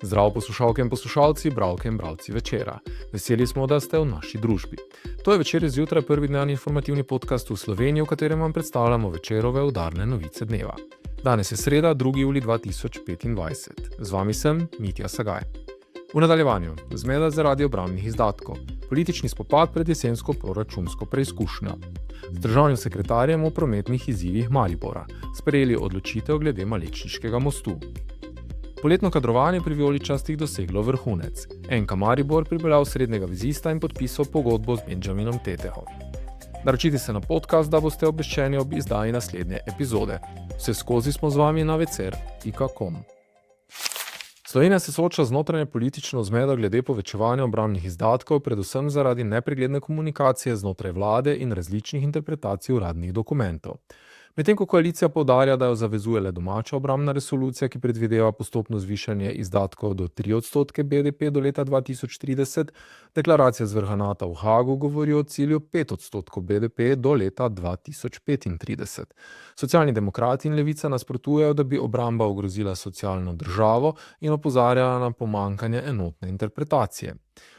Zdravo poslušalke in poslušalci, bralke in bralci večera. Veseli smo, da ste v naši družbi. To je Večer zjutraj, prvi dnevni informativni podcast v Sloveniji, v katerem vam predstavljamo Večerove udarne novice dneva. Danes je sreda, 2. julij 2025. Z vami sem Mitja Sagaj. V nadaljevanju zmeda zaradi obrambnih izdatkov, politični spopad pred jesensko proračunsko preizkušnjo. Z državnim sekretarjem o prometnih izzivih Maribora sprejeli odločitev glede Malečniškega mostu. Poletno kadrovanje pri vijoličastih doseglo vrhunec. NK Maribor pripeljal srednjega vezista in podpisal pogodbo z Benjaminom Tetehom. Naročite se na podcast, da boste obveščeni ob izdaji naslednje epizode. Vse skozi smo z vami na vecer.com. Slovenija se sooča z notranje politično zmedo glede povečevanja obrambnih izdatkov, predvsem zaradi nepregledne komunikacije znotraj vlade in različnih interpretacij uradnih dokumentov. Medtem ko koalicija poudarja, da jo zavezuje le domača obrambna resolucija, ki predvideva postopno zvišanje izdatkov do 3% BDP do leta 2030, deklaracija z vrha NATO v Hagu govori o cilju 5% BDP do leta 2035. Socialni demokrati in levica nasprotujejo, da bi obramba ogrozila socialno državo in opozarjala na pomanjkanje enotne interpretacije.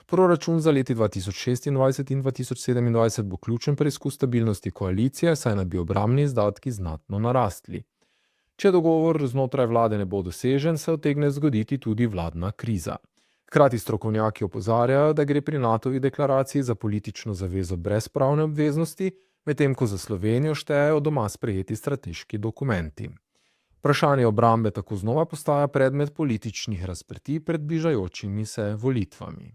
Proračun za leti 2026 in 2027 bo ključen preizkus stabilnosti koalicije, saj naj bi obrambni izdatki znatno narastli. Če dogovor znotraj vlade ne bo dosežen, se utegne zgoditi tudi vladna kriza. Hkrati strokovnjaki opozarjajo, da gre pri NATO-vi deklaraciji za politično zavezo brez pravne obveznosti, medtem ko za Slovenijo štejejo doma sprejeti strateški dokumenti. Vprašanje obrambe tako znova postaja predmet političnih razprtij pred bližajočimi se volitvami.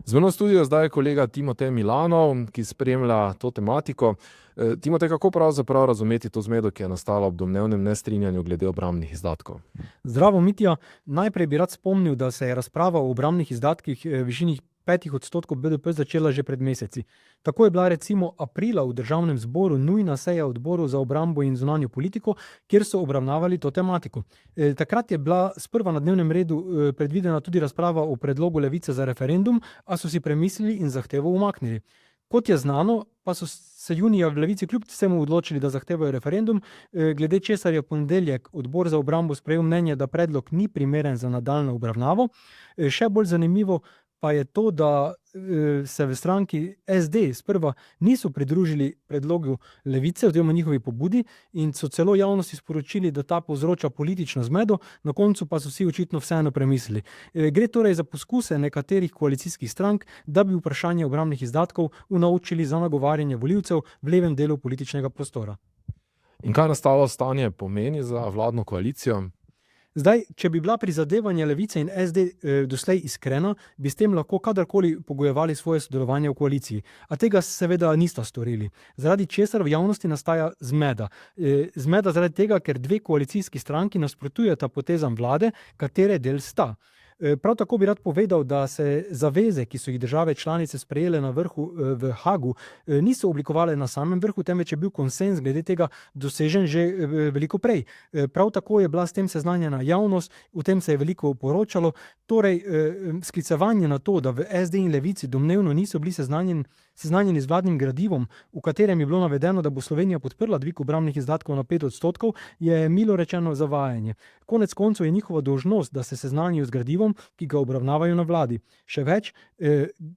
Z mano v studiu zdaj je kolega Timotej Milanov, ki spremlja to tematiko. Timotej, kako pravzaprav razumeti to zmedo, ki je nastala ob domnevnem nestrinjanju glede obrambnih izdatkov? Zdravo, Mitja. Najprej bi rad spomnil, da se je razprava o obrambnih izdatkih v višini 5% BDP začela že pred meseci. Tako je bila recimo aprila v državnem zboru nujna seja odborov za obrambo in zunanjo politiko, kjer so obravnavali to tematiko. Takrat je bila sprva na dnevnem redu predvidena tudi razprava o predlogu Levice za referendum, a so si premislili in zahtevo umaknili. Kot je znano, pa so se junija v Levici kljub vsemu odločili, da zahtevajo referendum, glede česar je v ponedeljek odbor za obrambo sprejel mnenje, da predlog ni primeren za nadaljnjo obravnavo. Še bolj zanimivo pa je to, da se v stranki SD sprva niso pridružili predlogu Levice oziroma njihovi pobudi in so celo javnosti sporočili, da ta povzroča politično zmedo, na koncu pa so vsi očitno vseeno premislili. Gre torej za poskuse nekaterih koalicijskih strank, da bi vprašanje obrambnih izdatkov unovčili za nagovarjanje volivcev v levem delu političnega prostora. In kaj nastalo stanje pomeni za vladno koalicijo? Zdaj, če bi bila prizadevanja Levice in SD doslej iskrena, bi s tem lahko kadarkoli pogojevali svoje sodelovanje v koaliciji. A tega seveda nista storili. Zaradi česar v javnosti nastaja zmeda. Zmeda zaradi tega, ker dve koalicijski stranki nasprotujeta potezam vlade, katere del sta. Prav tako bi rad povedal, da se zaveze, ki so jih države članice sprejele na vrhu v Hagu, niso oblikovale na samem vrhu, temveč je bil konsenz glede tega dosežen že veliko prej. Prav tako je bila s tem seznanjena javnost, o tem se je veliko poročalo. Torej, sklicevanje na to, da v SD in Levici domnevno niso bili seznanjeni z vladnim gradivom, v katerem je bilo navedeno, da bo Slovenija podprla dvig obrambnih izdatkov na 5%, je milo rečeno zavajanje. Konec koncev je njihova dolžnost, da se seznanijo z gradivom, ki ga obravnavajo na vladi. Še več,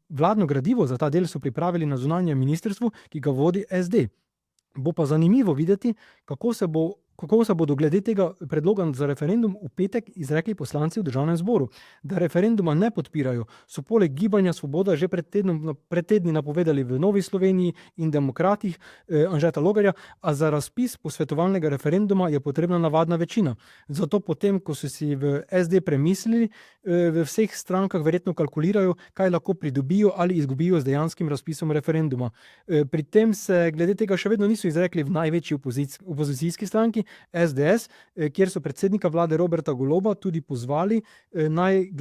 vladno gradivo za ta del so pripravili na zunanjem ministrstvu, ki ga vodi SD. Bo pa zanimivo videti, kako se bodo glede tega predloga za referendum v petek izrekli poslanci v državnem zboru. Da referenduma ne podpirajo, so poleg Gibanja Svoboda že pred tedni napovedali v Novi Sloveniji in Demokratih Anžeta Logarja, a za razpis posvetovalnega referenduma je potrebna navadna večina. Zato potem, ko so si v SD premislili, v vseh strankah verjetno kalkulirajo, kaj lahko pridobijo ali izgubijo z dejanskim razpisom referenduma. Pri tem se glede tega še vedno niso izrekli v največji opozicijski stranki, SDS, kjer so predsednika vlade Roberta Goloba tudi pozvali naj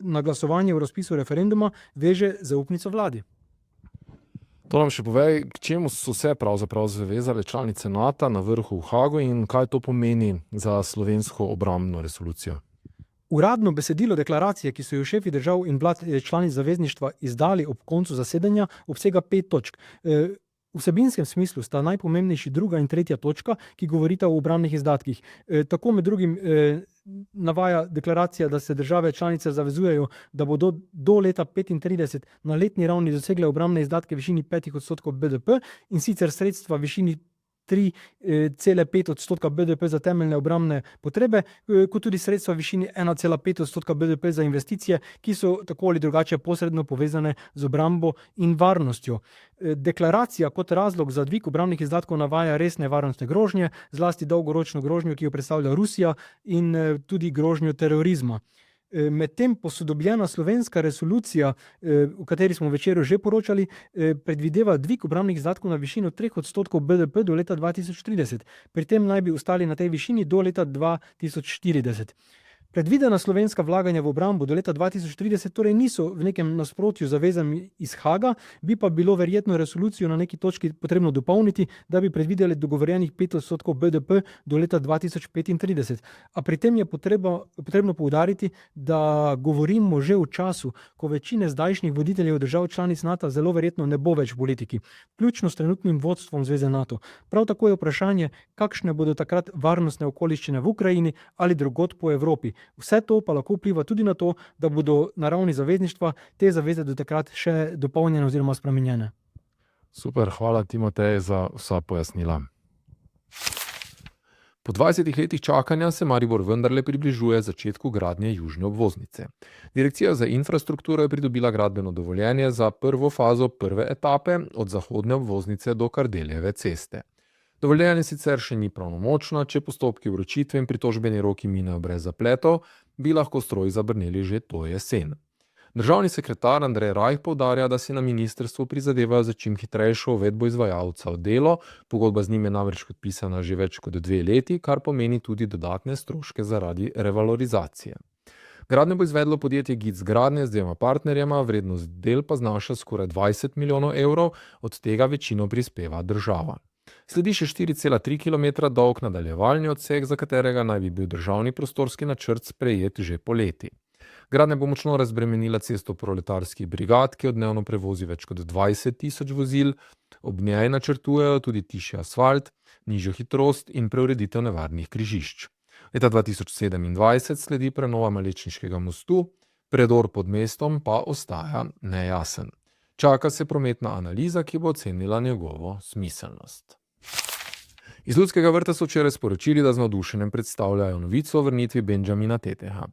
na glasovanje v razpisu referenduma veže zaupnico vladi. To nam še povej, k čemu so se pravzaprav zavezale članice NATO na vrhu v Hagu in kaj to pomeni za slovensko obrambno resolucijo? Uradno besedilo deklaracije, ki so jo šefi držav in vlad članic zavezništva izdali ob koncu zasedanja, obsega 5 točk. V vsebinskem smislu sta najpomembnejši druga in tretja točka, ki govorita o obrambnih izdatkih. Tako med drugim navaja deklaracija, da se države članice zavezujejo, da bodo do leta 2035 na letni ravni dosegle obrambne izdatke v višini 5% BDP, in sicer sredstva v višini 3,5% BDP za temeljne obrambne potrebe, kot tudi sredstva v višini 1,5% BDP za investicije, ki so tako ali drugače posredno povezane z obrambo in varnostjo. Deklaracija kot razlog za dvig obrambnih izdatkov navaja resne varnostne grožnje, zlasti dolgoročno grožnjo, ki jo predstavlja Rusija, in tudi grožnjo terorizma. Medtem posodobljena slovenska resolucija, o kateri smo v Večeru že poročali, predvideva dvig obrambnih izdatkov na višino 3% BDP do leta 2030. Pri tem naj bi ostali na tej višini do leta 2040. Predvidena slovenska vlaganja v obrambo do leta 2030 torej niso v nekem nasprotju z zavezami iz Haga, bi pa bilo verjetno resolucijo na neki točki potrebno dopolniti, da bi predvideli dogovorjenih 5% BDP do leta 2035. A pri tem je potrebno poudariti, da govorimo že v času, ko večine zdajšnjih voditeljev držav članic NATO zelo verjetno ne bo več v politiki, vključno s trenutnim vodstvom Zveze NATO. Prav tako je vprašanje, kakšne bodo takrat varnostne okoliščine v Ukrajini ali drugod po Evropi. Vse to pa lahko vpliva tudi na to, da bodo na ravni zavezništva te zaveze do takrat še dopolnjene oziroma spremenjene. Super, hvala Timotej za vsa pojasnila. Po 20 letih čakanja se Maribor vendarle približuje začetku gradnje južne obvoznice. Direkcija za infrastrukturo je pridobila gradbeno dovoljenje za prvo fazo prve etape od zahodne obvoznice do Kardeljeve ceste. Dovoljenje sicer še ni pravnomočno, če postopki vročitve in pritožbeni roki minejo brez zapletov, bi lahko stroji zabrneli že to jesen. Državni sekretar Andrej Rajh poudarja, da si na ministrstvu prizadevajo za čim hitrejšo uvedbo izvajalca v delo, pogodba z njim je namreč podpisana že več kot 2 leti, kar pomeni tudi dodatne stroške zaradi revalorizacije. Gradnjo bo izvedlo podjetje GIC Gradnje z 2 partnerjema, vrednost del pa znaša skoraj 20 milijonov evrov, od tega večino prispeva država. Sledi še 4,3 km dolg nadaljevalni odsek, za katerega naj bi bil državni prostorski načrt sprejet že poleti. Gradnja bo močno razbremenila cesto proletarskih brigad, ki dnevno prevozi več kot 20 tisoč vozil, ob njej načrtujejo tudi tišji asfalt, nižjo hitrost in preureditev nevarnih križišč. Leta 2027 sledi prenova Malečniškega mostu, predor pod mestom pa ostaja nejasen. Čaka se prometna analiza, ki bo ocenila njegovo smiselnost. Iz Ljudskega vrta so včeraj sporočili, da z navdušenjem predstavljajo novico o vrnitvi Benjamina Teteha.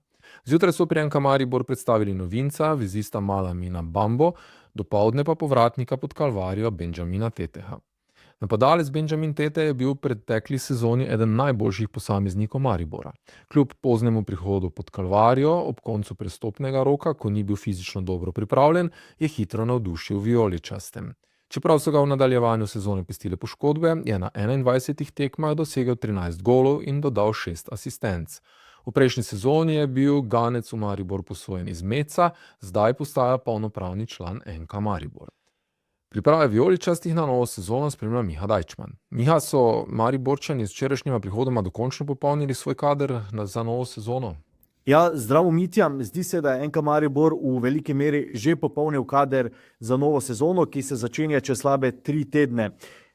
Zjutraj so pri NK Maribor predstavili novinca, vezista Malamina Bambo, dopoldne pa povratnika pod Kalvarijo Benjamina Teteha. Napadalec Benjamin Tete je bil v pretekli sezoni eden najboljših posameznikov Maribora. Kljub poznemu prihodu pod Kalvarijo, ob koncu prestopnega roka, ko ni bil fizično dobro pripravljen, je hitro navdušil vijoličastem. Čeprav so ga v nadaljevanju sezone pestile poškodbe, je na 21 tekmah dosegel 13 golov in dodal 6 asistenc. V prejšnji sezoni je bil ganec v Maribor posojen iz Meca, zdaj postaja polnopravni član NK Maribor. Priprave vijoličastih na novo sezono spremlja Miha Dajčman. Miha, so Mariborčani s včerajšnjima prihodoma dokončno popolnili svoj kader za novo sezono? Ja, zdravo Mitja, zdi se, da je NK Maribor v veliki meri že popolnil kader za novo sezono, ki se začenja čez slabe 3 tedne.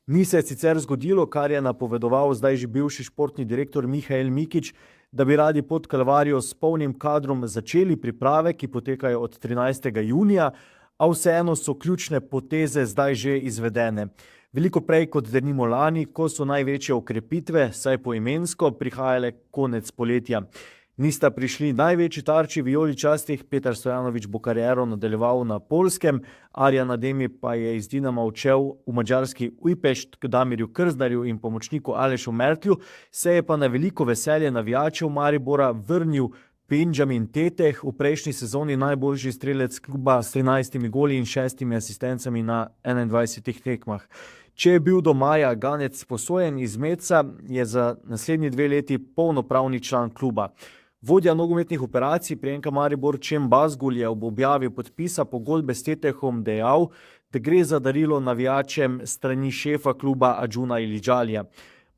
Ni se sicer zgodilo, kar je napovedoval zdaj že bivši športni direktor Mihael Mikić, da bi radi pod Kalvarijo s polnim kadrom začeli priprave, ki potekajo od 13. junija, a vseeno so ključne poteze zdaj že izvedene. Veliko prej kot denimo lani, ko so največje okrepitve, saj poimensko, prihajale konec poletja. Nista prišli največji tarči vijoličastih, Petar Stojanović bo kariero nadaljeval na Poljskem, Arjan Ademi pa je iz Dinama odšel v madžarski Újpest k Damirju Krznarju in pomočniku Alešu Mertlju, se je pa na veliko veselje navijačev Maribora vrnil Benjamin Teteh, v prejšnji sezoni najboljši strelec kluba s 13 goli in 6 asistencami na 21 tekmah. Če je bil do maja ganec posojen iz Meca, je za naslednji 2 leti polnopravni član kluba. Vodja nogometnih operacij pri NK Maribor Čem Bazgul je ob objavi podpisa pogodbe s Tetehom dejal, da gre za darilo navijačem strani šefa kluba Adžuna Ilidžalija.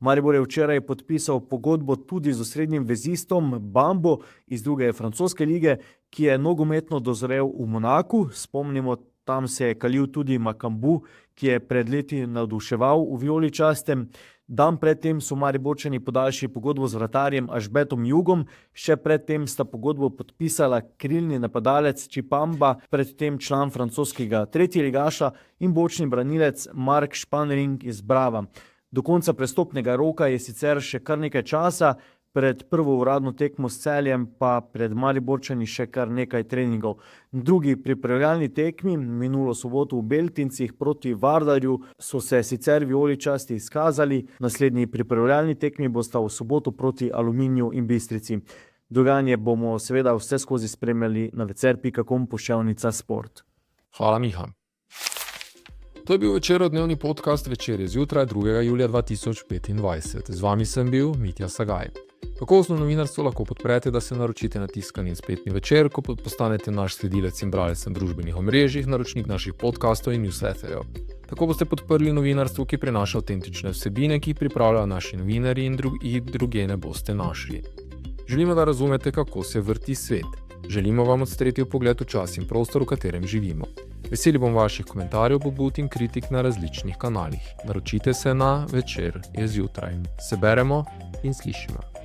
Maribor je včeraj podpisal pogodbo tudi z osrednjim vezistom Bambo iz druge francoske lige, ki je nogometno dozrel v Monaku. Spomnimo, tam se je kalil tudi Makambu, ki je pred leti navduševal v vijoličastem. Dan predtem so Mariborčani podaljšali pogodbo z vratarjem Ažbetom Jugom, še predtem sta pogodbo podpisala krilni napadalec Čipamba, predtem član francoskega tretjeligaša in bočni branilec Mark Španring iz Brava. Do konca prestopnega roka je sicer še kar nekaj časa, pred prvo uradno tekmo s Celjem pa pred Mariborčani še kar nekaj treningov. Drugi pripravljalni tekmi minulo soboto v Beltincih proti Vardarju so se sicer vijoličasti izkazali, naslednji pripravljalni tekmi bosta v soboto proti Aluminiju in Bistrici. Dogajanje bomo seveda vse skozi spremljali na večer.com / sport. Hvala, Miha. To je bil Večerov dnevni podcast Večer je zjutraj 2. julija 2025. Z vami sem bil Mitja Sagaj. Kakovostno novinarstvo lahko podprete, da se naročite na tiskani in spletni Večer, ko postanete naš sledilec in bralec na družbenih omrežjih, naročnik naših podcastov in newsletterjev. Tako boste podprli novinarstvo, ki prinaša avtentične vsebine, ki jih pripravljajo naši novinarji in druge ne boste našli. Želimo, da razumete, kako se vrti svet. Želimo vam odstreti vpogled v čas in prostor, v katerem živimo. Veseli bom vaših komentarjev, pobud in kritik na različnih kanalih. Naročite se na Večer je zjutraj. Se beremo in slišimo.